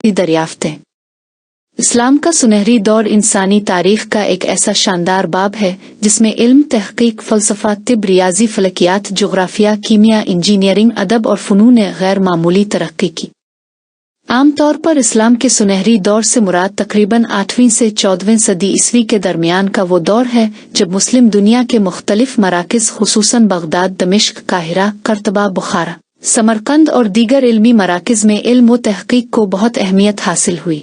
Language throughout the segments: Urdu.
دریافتیں۔ اسلام کا سنہری دور انسانی تاریخ کا ایک ایسا شاندار باب ہے جس میں علم، تحقیق، فلسفہ، طب، ریاضی، فلکیات، جغرافیہ، کیمیا، انجینئرنگ، ادب اور فنون نے غیر معمولی ترقی کی۔ عام طور پر اسلام کے سنہری دور سے مراد تقریباً 8ویں سے 14ویں صدی عیسوی کے درمیان کا وہ دور ہے جب مسلم دنیا کے مختلف مراکز خصوصاً بغداد، دمشق، قاہرہ، قرطبہ، بخارا، سمرقند اور دیگر علمی مراکز میں علم و تحقیق کو بہت اہمیت حاصل ہوئی۔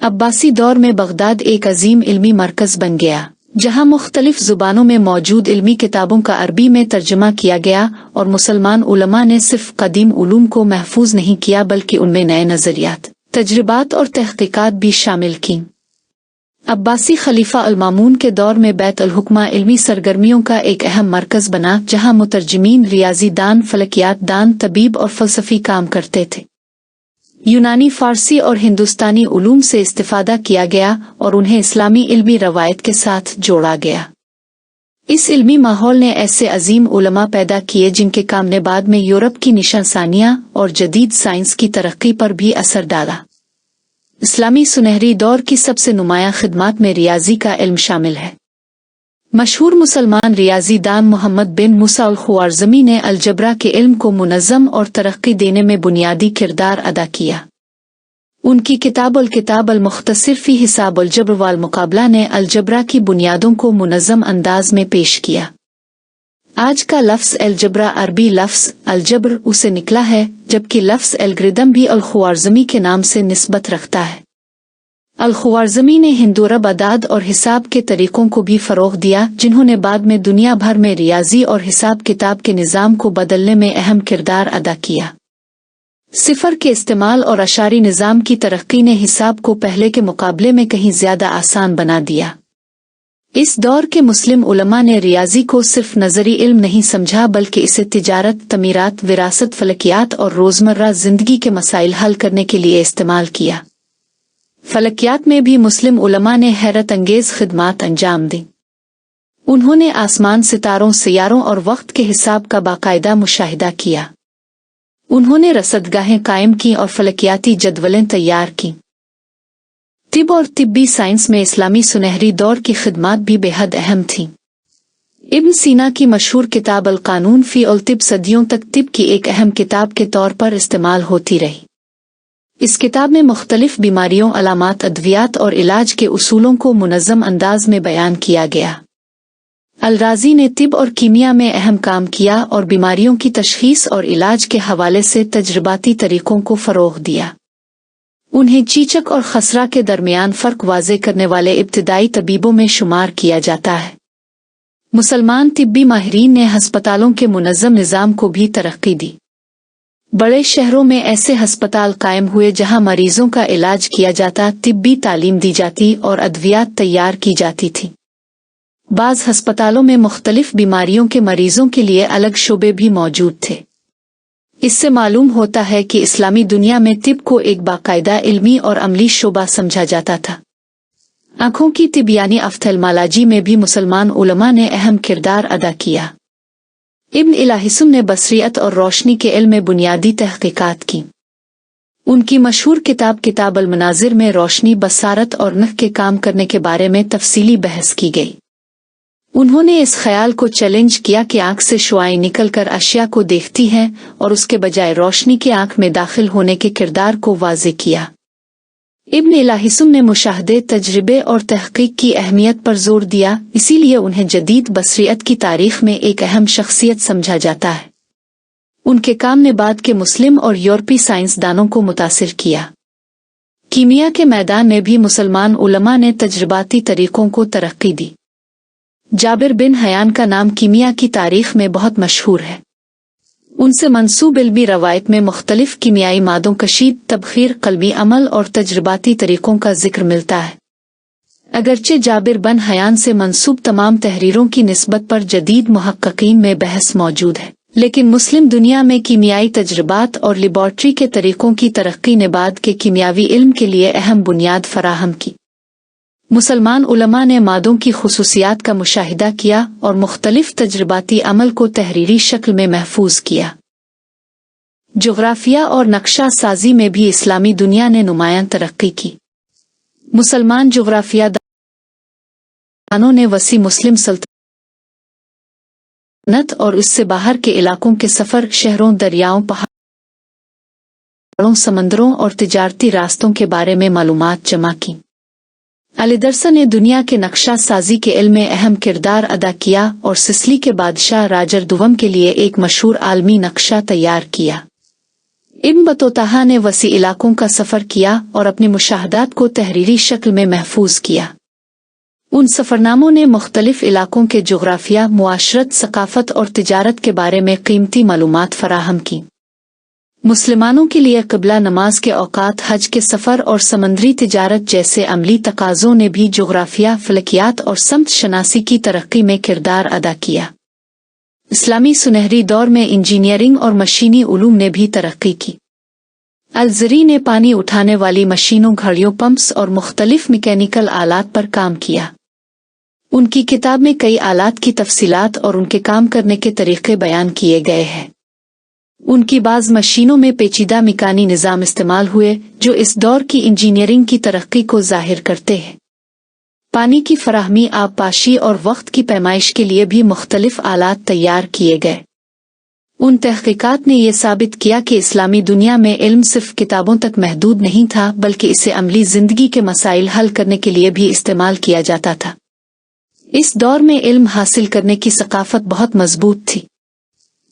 عباسی دور میں بغداد ایک عظیم علمی مرکز بن گیا جہاں مختلف زبانوں میں موجود علمی کتابوں کا عربی میں ترجمہ کیا گیا، اور مسلمان علماء نے صرف قدیم علوم کو محفوظ نہیں کیا بلکہ ان میں نئے نظریات، تجربات اور تحقیقات بھی شامل کیں۔ عباسی خلیفہ المامون کے دور میں بیت الحکمہ علمی سرگرمیوں کا ایک اہم مرکز بنا جہاں مترجمین، ریاضی دان، فلکیات دان، طبیب اور فلسفی کام کرتے تھے۔ یونانی، فارسی اور ہندوستانی علوم سے استفادہ کیا گیا اور انہیں اسلامی علمی روایت کے ساتھ جوڑا گیا۔ اس علمی ماحول نے ایسے عظیم علماء پیدا کیے جن کے کام نے بعد میں یورپ کی نشان ثانیہ اور جدید سائنس کی ترقی پر بھی اثر ڈالا۔ اسلامی سنہری دور کی سب سے نمایاں خدمات میں ریاضی کا علم شامل ہے۔ مشہور مسلمان ریاضی دان محمد بن موسیٰ الخوارزمی نے الجبرا کے علم کو منظم اور ترقی دینے میں بنیادی کردار ادا کیا۔ ان کی کتاب الکتاب المختصر فی حساب الجبر والمقابلہ نے الجبرا کی بنیادوں کو منظم انداز میں پیش کیا۔ آج کا لفظ الجبرا عربی لفظ الجبر اسے نکلا ہے، جبکہ لفظ الگریدم بھی الخوارزمی کے نام سے نسبت رکھتا ہے۔ الخوارزمی نے ہندورب اعداد اور حساب کے طریقوں کو بھی فروغ دیا جنہوں نے بعد میں دنیا بھر میں ریاضی اور حساب کتاب کے نظام کو بدلنے میں اہم کردار ادا کیا۔ صفر کے استعمال اور اشاری نظام کی ترقی نے حساب کو پہلے کے مقابلے میں کہیں زیادہ آسان بنا دیا۔ اس دور کے مسلم علماء نے ریاضی کو صرف نظری علم نہیں سمجھا بلکہ اسے تجارت، تعمیرات، وراثت، فلکیات اور روزمرہ زندگی کے مسائل حل کرنے کے لیے استعمال کیا۔ فلکیات میں بھی مسلم علماء نے حیرت انگیز خدمات انجام دیں۔ انہوں نے آسمان، ستاروں، سیاروں اور وقت کے حساب کا باقاعدہ مشاہدہ کیا۔ انہوں نے رصدگاہیں قائم کی اور فلکیاتی جدولیں تیار کیں۔ طب اور طبی سائنس میں اسلامی سنہری دور کی خدمات بھی بے حد اہم تھیں۔ ابن سینا کی مشہور کتاب القانون فی الطب صدیوں تک طب کی ایک اہم کتاب کے طور پر استعمال ہوتی رہی۔ اس کتاب میں مختلف بیماریوں، علامات، ادویات اور علاج کے اصولوں کو منظم انداز میں بیان کیا گیا۔ الرازی نے طب اور کیمیا میں اہم کام کیا اور بیماریوں کی تشخیص اور علاج کے حوالے سے تجرباتی طریقوں کو فروغ دیا۔ انہیں چیچک اور خسرہ کے درمیان فرق واضح کرنے والے ابتدائی طبیبوں میں شمار کیا جاتا ہے۔ مسلمان طبی ماہرین نے ہسپتالوں کے منظم نظام کو بھی ترقی دی۔ بڑے شہروں میں ایسے ہسپتال قائم ہوئے جہاں مریضوں کا علاج کیا جاتا، طبی تعلیم دی جاتی اور ادویات تیار کی جاتی تھی۔ بعض ہسپتالوں میں مختلف بیماریوں کے مریضوں کے لیے الگ شعبے بھی موجود تھے۔ اس سے معلوم ہوتا ہے کہ اسلامی دنیا میں طب کو ایک باقاعدہ علمی اور عملی شعبہ سمجھا جاتا تھا۔ آنکھوں کی طب یعنی آفتھلمالوجی میں بھی مسلمان علماء نے اہم کردار ادا کیا۔ ابن الہیثم نے بصریت اور روشنی کے علم میں بنیادی تحقیقات کی۔ ان کی مشہور کتاب کتاب المناظر میں روشنی، بصارت اور نخ کے کام کرنے کے بارے میں تفصیلی بحث کی گئی۔ انہوں نے اس خیال کو چیلنج کیا کہ آنکھ سے شعاعیں نکل کر اشیاء کو دیکھتی ہیں اور اس کے بجائے روشنی کے آنکھ میں داخل ہونے کے کردار کو واضح کیا۔ ابن الہیثم نے مشاہدے، تجربے اور تحقیق کی اہمیت پر زور دیا، اسی لیے انہیں جدید بصریت کی تاریخ میں ایک اہم شخصیت سمجھا جاتا ہے۔ ان کے کام نے بعد کے مسلم اور یورپی سائنسدانوں کو متاثر کیا۔ کیمیا کے میدان میں بھی مسلمان علماء نے تجرباتی طریقوں کو ترقی دی۔ جابر بن حیان کا نام کیمیا کی تاریخ میں بہت مشہور ہے۔ ان سے منسوب علمی روایت میں مختلف کیمیائی مادوں کشید، تبخیر، قلبی عمل اور تجرباتی طریقوں کا ذکر ملتا ہے۔ اگرچہ جابر بن حیان سے منسوب تمام تحریروں کی نسبت پر جدید محققین میں بحث موجود ہے، لیکن مسلم دنیا میں کیمیائی تجربات اور لیبارٹری کے طریقوں کی ترقی نے بعد کے کیمیاوی علم کے لیے اہم بنیاد فراہم کی۔ مسلمان علماء نے مادوں کی خصوصیات کا مشاہدہ کیا اور مختلف تجرباتی عمل کو تحریری شکل میں محفوظ کیا۔ جغرافیہ اور نقشہ سازی میں بھی اسلامی دنیا نے نمایاں ترقی کی۔ مسلمان جغرافیہ دانوں نے وسیع مسلم سلطنت اور اس سے باہر کے علاقوں کے سفر، شہروں، دریاؤں، پہاڑوں، سمندروں اور تجارتی راستوں کے بارے میں معلومات جمع کی۔ الدرسا نے دنیا کے نقشہ سازی کے علم میں اہم کردار ادا کیا اور سسلی کے بادشاہ راجر دوم کے لیے ایک مشہور عالمی نقشہ تیار کیا۔ ابن بطوطہ نے وسیع علاقوں کا سفر کیا اور اپنے مشاہدات کو تحریری شکل میں محفوظ کیا۔ ان سفرناموں نے مختلف علاقوں کے جغرافیہ، معاشرت، ثقافت اور تجارت کے بارے میں قیمتی معلومات فراہم کی۔ مسلمانوں کے لیے قبلہ نماز کے اوقات، حج کے سفر اور سمندری تجارت جیسے عملی تقاضوں نے بھی جغرافیہ، فلکیات اور سمت شناسی کی ترقی میں کردار ادا کیا۔ اسلامی سنہری دور میں انجینئرنگ اور مشینی علوم نے بھی ترقی کی۔ الزری نے پانی اٹھانے والی مشینوں، گھڑیوں، پمپس اور مختلف میکینیکل آلات پر کام کیا۔ ان کی کتاب میں کئی آلات کی تفصیلات اور ان کے کام کرنے کے طریقے بیان کیے گئے ہیں۔ ان کی بعض مشینوں میں پیچیدہ میکانی نظام استعمال ہوئے جو اس دور کی انجینئرنگ کی ترقی کو ظاہر کرتے ہیں۔ پانی کی فراہمی، آب پاشی اور وقت کی پیمائش کے لیے بھی مختلف آلات تیار کیے گئے۔ ان تحقیقات نے یہ ثابت کیا کہ اسلامی دنیا میں علم صرف کتابوں تک محدود نہیں تھا، بلکہ اسے عملی زندگی کے مسائل حل کرنے کے لیے بھی استعمال کیا جاتا تھا۔ اس دور میں علم حاصل کرنے کی ثقافت بہت مضبوط تھی۔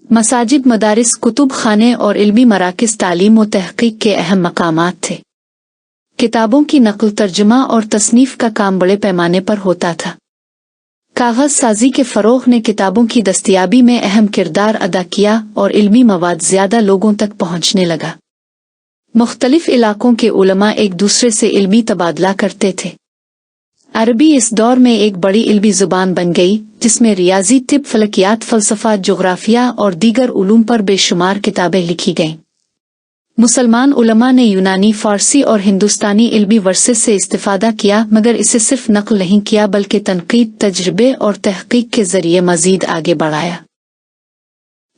مساجد، مدارس، کتب خانے اور علمی مراکز تعلیم و تحقیق کے اہم مقامات تھے۔ کتابوں کی نقل، ترجمہ اور تصنیف کا کام بڑے پیمانے پر ہوتا تھا۔ کاغذ سازی کے فروغ نے کتابوں کی دستیابی میں اہم کردار ادا کیا اور علمی مواد زیادہ لوگوں تک پہنچنے لگا۔ مختلف علاقوں کے علماء ایک دوسرے سے علمی تبادلہ کرتے تھے۔ عربی اس دور میں ایک بڑی علمی زبان بن گئی جس میں ریاضی، طب، فلکیات، فلسفہ، جغرافیہ اور دیگر علوم پر بے شمار کتابیں لکھی گئیں۔ مسلمان علماء نے یونانی، فارسی اور ہندوستانی علمی ورثے سے استفادہ کیا، مگر اسے صرف نقل نہیں کیا بلکہ تنقید، تجربے اور تحقیق کے ذریعے مزید آگے بڑھایا۔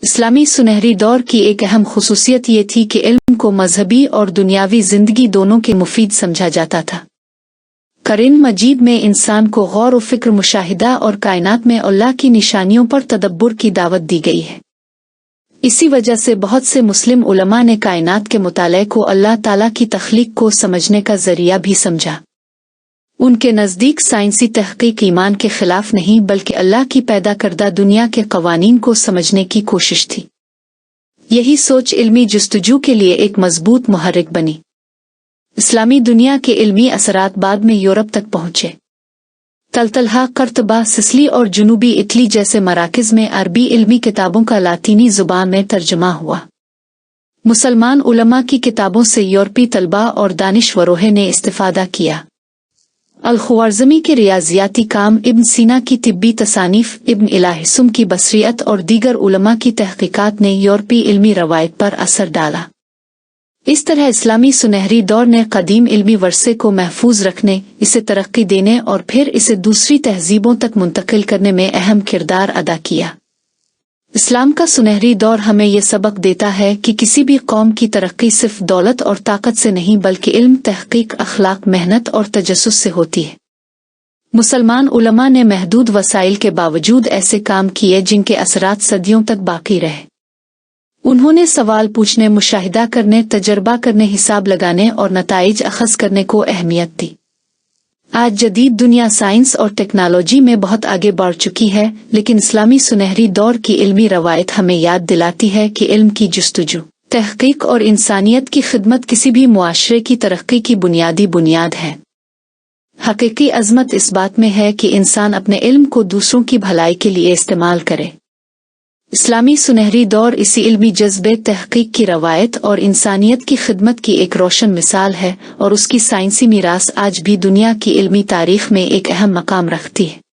اسلامی سنہری دور کی ایک اہم خصوصیت یہ تھی کہ علم کو مذہبی اور دنیاوی زندگی دونوں کے مفید سمجھا جاتا تھا۔ قرآن مجید میں انسان کو غور و فکر، مشاہدہ اور کائنات میں اللہ کی نشانیوں پر تدبر کی دعوت دی گئی ہے۔ اسی وجہ سے بہت سے مسلم علماء نے کائنات کے مطالعے کو اللہ تعالیٰ کی تخلیق کو سمجھنے کا ذریعہ بھی سمجھا۔ ان کے نزدیک سائنسی تحقیق ایمان کے خلاف نہیں بلکہ اللہ کی پیدا کردہ دنیا کے قوانین کو سمجھنے کی کوشش تھی۔ یہی سوچ علمی جستجو کے لیے ایک مضبوط محرک بنی۔ اسلامی دنیا کے علمی اثرات بعد میں یورپ تک پہنچے۔ تلتلہ، قرطبہ، سسلی اور جنوبی اٹلی جیسے مراکز میں عربی علمی کتابوں کا لاطینی زبان میں ترجمہ ہوا۔ مسلمان علماء کی کتابوں سے یورپی طلباء اور دانشوروں نے استفادہ کیا۔ الخوارزمی کے ریاضیاتی کام، ابن سینا کی طبی تصانیف، ابن الہیثم کی بصریت اور دیگر علماء کی تحقیقات نے یورپی علمی روایت پر اثر ڈالا۔ اس طرح اسلامی سنہری دور نے قدیم علمی ورثے کو محفوظ رکھنے، اسے ترقی دینے اور پھر اسے دوسری تہذیبوں تک منتقل کرنے میں اہم کردار ادا کیا۔ اسلام کا سنہری دور ہمیں یہ سبق دیتا ہے کہ کسی بھی قوم کی ترقی صرف دولت اور طاقت سے نہیں بلکہ علم، تحقیق، اخلاق، محنت اور تجسس سے ہوتی ہے۔ مسلمان علماء نے محدود وسائل کے باوجود ایسے کام کیے جن کے اثرات صدیوں تک باقی رہے۔ انہوں نے سوال پوچھنے، مشاہدہ کرنے، تجربہ کرنے، حساب لگانے اور نتائج اخذ کرنے کو اہمیت دی۔ آج جدید دنیا سائنس اور ٹیکنالوجی میں بہت آگے بڑھ چکی ہے، لیکن اسلامی سنہری دور کی علمی روایت ہمیں یاد دلاتی ہے کہ علم کی جستجو، تحقیق اور انسانیت کی خدمت کسی بھی معاشرے کی ترقی کی بنیادی بنیاد ہے۔ حقیقی عظمت اس بات میں ہے کہ انسان اپنے علم کو دوسروں کی بھلائی کے لیے استعمال کرے۔ اسلامی سنہری دور اسی علمی جذبے، تحقیق کی روایت اور انسانیت کی خدمت کی ایک روشن مثال ہے، اور اس کی سائنسی میراث آج بھی دنیا کی علمی تاریخ میں ایک اہم مقام رکھتی ہے۔